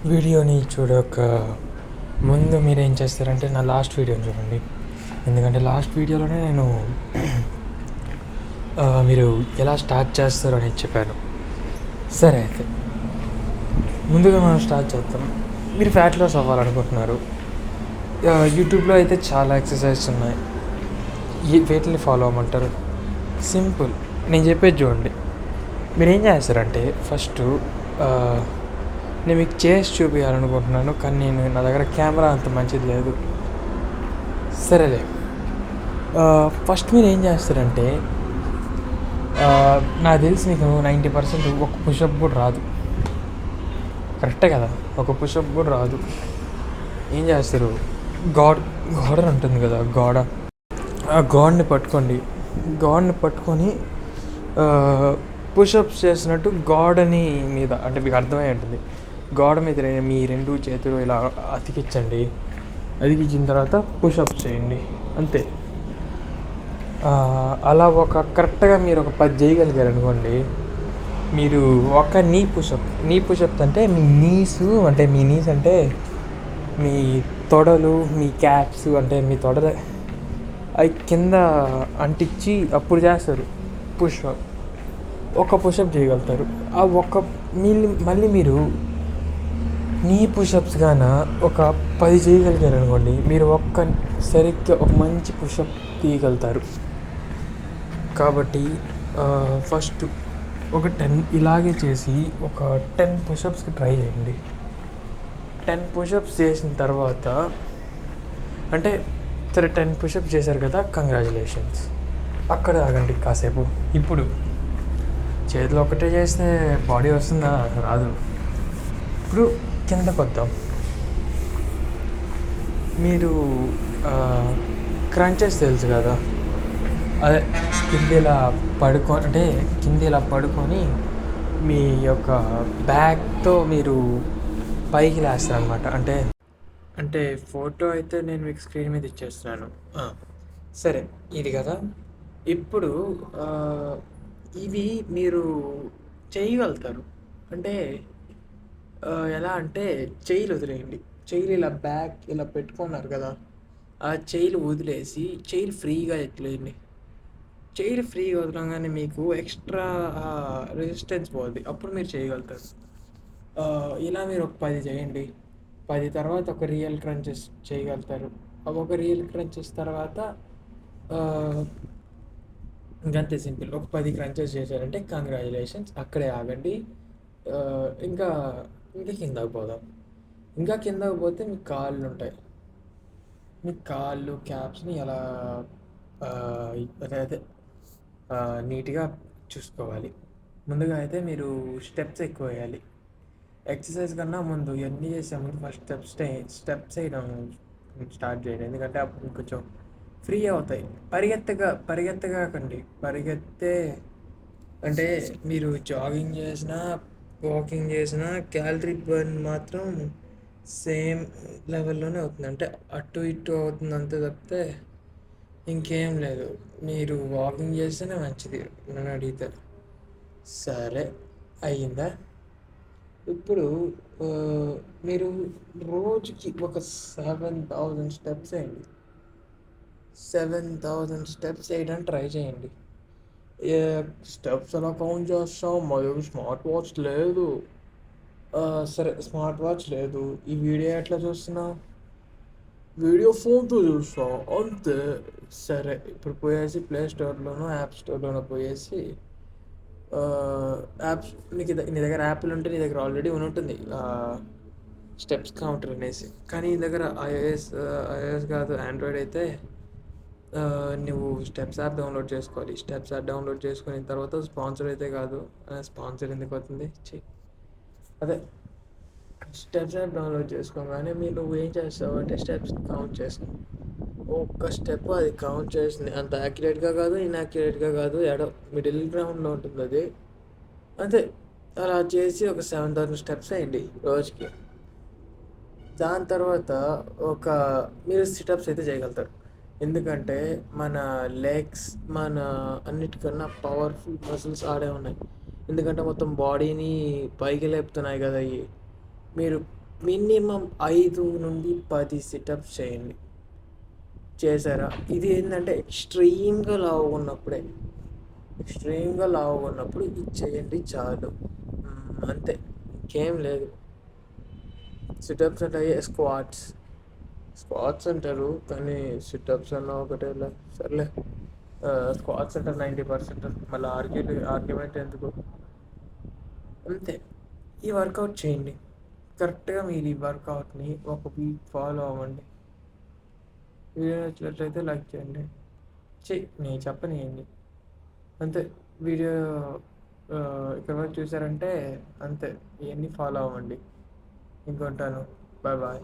వీడియోని చూడక ముందు మీరేం చేస్తారంటే నా లాస్ట్ వీడియోని చూడండి. ఎందుకంటే లాస్ట్ వీడియోలోనే నేను మీరు ఎలా స్టార్ట్ చేస్తారు అనేది చెప్పాను. సరే, అయితే ముందుగా మనం స్టార్ట్ చేద్దాం. మీరు ఫ్యాట్ లాస్ అవ్వాలనుకుంటున్నారు. యూట్యూబ్లో అయితే చాలా ఎక్సర్సైజెస్ ఉన్నాయి. వేటిని ఫాలో అవ్వమంటారు? సింపుల్, నేను చెప్పేది చూడండి. మీరు ఏం చేస్తారంటే ఫస్ట్ నేను మీకు చేసి చూపించాలనుకుంటున్నాను, కానీ నా దగ్గర కెమెరా అంత మంచిది లేదు. సరేలే, ఫస్ట్ మీరు ఏం చేస్తారంటే నాకు తెలిసి మీకు 90% ఒక పుషప్ కూడా రాదు. కరెక్టే కదా, ఒక పుషప్ కూడా రాదు. ఏం చేస్తారు, గోడ ఉంటుంది కదా, ఆ గోడని పట్టుకోండి. గోడని పట్టుకొని పుషప్స్ చేసినట్టు గోడని మీద, అంటే మీకు అర్థమై ఉంటుంది, గోడ మీద మీ రెండు చేతులు ఇలా అతికించండి. అతికించిన తర్వాత పుషప్స్ చేయండి, అంతే. అలా కరెక్ట్గా మీరు ఒక 10 చేయగలిగారు అనుకోండి, మీరు ఒక నీ పుషప్ అంటే మీ నీస్ అంటే మీ తొడలు, మీ క్యాప్స్ అంటే మీ తొడలు అవి కింద అంటించి అప్పుడు చేస్తారు పుషప్. ఒక పుషప్ చేయగలుగుతారు. ఆ మళ్ళీ మీరు నీ పుషప్స్ గాన ఒక 10 చేయగలిగారు అనుకోండి, మీరు సరిగ్గా ఒక మంచి పుషప్ తీయగలుగుతారు. కాబట్టి ఫస్ట్ ఒక 10 ఇలాగే చేసి ఒక 10 పుషప్స్కి ట్రై చేయండి. 10 పుషప్స్ చేసిన తర్వాత, అంటే సరే 10 పుషప్స్ చేశారు కదా, కంగ్రాచులేషన్స్. అక్కడ ఆగండి కాసేపు. ఇప్పుడు చేతిలో ఒకటే చేస్తే బాడీ వస్తుందా? రాదు. ఇప్పుడు కిందకు వద్దాం. మీరు క్రంచెస్ తెలుసు కదా, అదే కింద ఇలా పడుకొని మీ యొక్క బ్యాక్తో మీరు పైకి లేస్తారనమాట. అంటే ఫోటో అయితే నేను మీకు స్క్రీన్ మీద ఇచ్చేస్తున్నాను. సరే, ఇది కదా. ఇప్పుడు ఇవి మీరు చేయగలుగుతారు. అంటే ఎలా అంటే చెయ్యిలు వదిలేయండి. చెయ్యిలు ఇలా బ్యాక్ ఇలా పెట్టుకున్నారు కదా, ఆ చెయ్యిలు వదిలేసి చెయ్యిలు ఫ్రీగా ఎత్తులేయండి. చెయ్యిలు ఫ్రీగా వదలగానే మీకు ఎక్స్ట్రా రెసిస్టెన్స్ పోతుంది, అప్పుడు మీరు చేయగలుగుతారు. ఇలా మీరు ఒక 10 చేయండి. 10 తర్వాత ఒక రియల్ క్రంచెస్ చేయగలుగుతారు. ఒక రియల్ క్రంచెస్ తర్వాత ఇంకంతే సింపుల్. ఒక 10 క్రంచెస్ చేశారంటే కంగ్రాచులేషన్స్. అక్కడే ఆగండి. ఇంకా కిందకు పోదాం. ఇంకా కిందకు పోతే మీ కాళ్ళు ఉంటాయి. మీ కాళ్ళు క్యాప్స్ని ఎలా అదే నీట్గా చూసుకోవాలి. ముందుగా అయితే మీరు స్టెప్స్ ఎక్కువ వేయాలి. ఎక్సర్సైజ్ కన్నా ముందు ఇవన్నీ చేసే ముందు ఫస్ట్ స్టెప్స్ వేయడం స్టార్ట్ చేయండి. ఎందుకంటే అప్పుడు కొంచెం ఫ్రీ అవుతాయి. పరిగెత్తగాకండి. అంటే మీరు జాగింగ్ చేసినా వాకింగ్ చేసినా క్యాలరీ బర్న్ మాత్రం సేమ్ లెవెల్లోనే అవుతుంది. అంటే అటు ఇటు అవుతుంది అంతే తప్పితే ఇంకేం లేదు. మీరు వాకింగ్ చేస్తేనే మంచిది నన్ను అడిగితే. సరే, అయ్యిందా? ఇప్పుడు మీరు రోజుకి ఒక 7,000 స్టెప్స్ వేయండి. 7,000 స్టెప్స్ వేయడానికి ట్రై చేయండి. స్టెప్స్ ఎలా కౌంట్ చేస్తాం? మా దగ్గర స్మార్ట్ వాచ్ లేదు. సరే, స్మార్ట్ వాచ్ లేదు, ఈ వీడియో ఎట్లా చూస్తున్నావు? వీడియో ఫోన్తో చూస్తాం అంతే. సరే, ఇప్పుడు పోయేసి ప్లే స్టోర్లోనో యాప్ స్టోర్లోనో పోయేసి యాప్స్, నీ దగ్గర యాప్లు ఉంటే నీ దగ్గర ఆల్రెడీ ఉంటుంది స్టెప్స్ కౌంటర్ అనేసి. కానీ నీ దగ్గర ఐఓఎస్ కాదు, ఆండ్రాయిడ్ అయితే నువ్వు స్టెప్స్ యాప్ డౌన్లోడ్ చేసుకోవాలి. స్టెప్స్ యాప్ డౌన్లోడ్ చేసుకున్న తర్వాత స్పాన్సర్ అయితే కాదు, స్పాన్సర్ ఎందుకు అవుతుంది, అదే స్టెప్స్ యాప్ డౌన్లోడ్ చేసుకోగానే నువ్వు ఏం చేస్తావు అంటే స్టెప్స్ కౌంట్ చేసుకో. ఒక్క స్టెప్ అది కౌంట్ చేసింది అంత యాక్యురేట్గా కాదు, ఇన్యాక్యురేట్గా కాదు, మిడిల్ గ్రౌండ్లో ఉంటుంది అది. అంతే, అలా చేసి ఒక 7,000 స్టెప్స్ వేయండి రోజుకి. దాని తర్వాత మీరు సిటప్స్ అయితే చేయగలుగుతారు. ఎందుకంటే మన లెగ్స్ మన అన్నిటికన్నా పవర్ఫుల్ మసిల్స్ ఆడే ఉన్నాయి. ఎందుకంటే మొత్తం బాడీని పైకి లేపుతున్నాయి కదా. మీరు మినిమం 5 నుండి 10 సిటప్స్ చేయండి. చేశారా? ఇది ఏంటంటే ఎక్స్ట్రీమ్గా లావుగా ఉన్నప్పుడే, ఎక్స్ట్రీమ్గా లావుగా ఉన్నప్పుడు ఇది చేయండి చాలు. అంతే, ఇంకేం లేదు. సిటప్స్ అంటే స్క్వాట్స్, స్క్వాట్స్ అంటారు కానీ సిటప్స్ అన్న ఒకటేలే. సర్లే, స్క్వాట్స్ అంటారు 90%. మళ్ళీ ఆర్గ్యుమెంట్ ఎందుకు? అంతే. ఈ వర్కౌట్ చేయండి. కరెక్ట్గా మీరు ఈ వర్కౌట్ని ఒక వీక్ ఫాలో అవ్వండి. వీడియో నచ్చినట్లయితే లైక్ చేయండి. నేను చెప్పనియండి అంతే. వీడియో ఇక్కడ వరకు చూసారంటే అంతే. ఇవన్నీ ఫాలో అవ్వండి. ఇంకొంటాను. Bye bye.